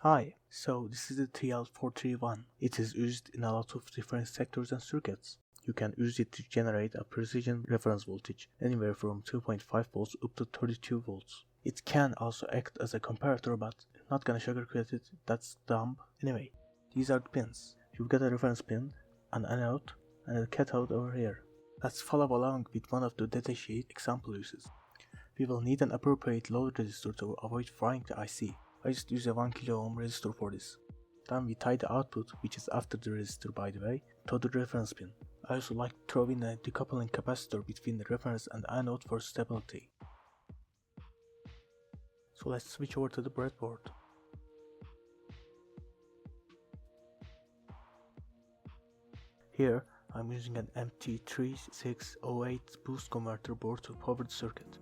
Hi, so this is the TL431. It is used in a lot of different sectors and circuits. You can use it to generate a precision reference voltage, anywhere from 2.5 volts up to 32 volts. It can also act as a comparator, but not gonna sugarcoat it, that's dumb. Anyway, these are the pins. You've got a reference pin, an anode, and a cathode over here. Let's follow along with one of the datasheet example uses. We will need an appropriate load resistor to avoid frying the IC. I just use a 1 kilo ohm resistor for this. Then we tie the output, which is after the resistor by the way, to the reference pin. I also like to throw in a decoupling capacitor between the reference and anode for stability. So let's switch over to the breadboard. Here I'm using an MT3608 boost converter board to power the circuit.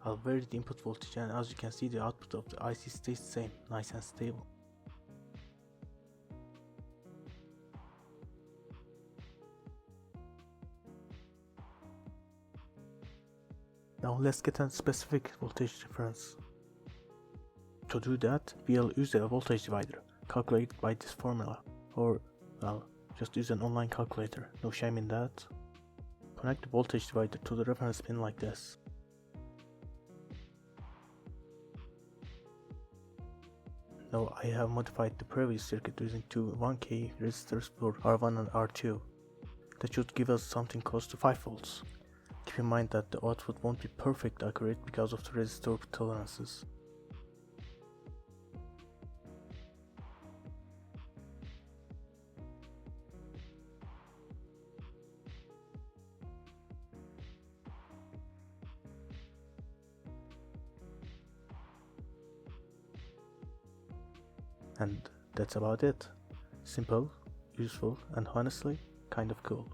I'll vary the input voltage, and as you can see, the output of the IC stays the same, nice and stable. Now let's get a specific voltage difference. To do that, we'll use a voltage divider, calculated by this formula, or well, just use an online calculator, no shame in that. Connect the voltage divider to the reference pin like this. Now I have modified the previous circuit using two 1K resistors for R1 and R2. That should give us something close to 5 volts. Keep in mind that the output won't be perfect accurate because of the resistor tolerances. And that's about it. Simple, useful, and honestly, kind of cool.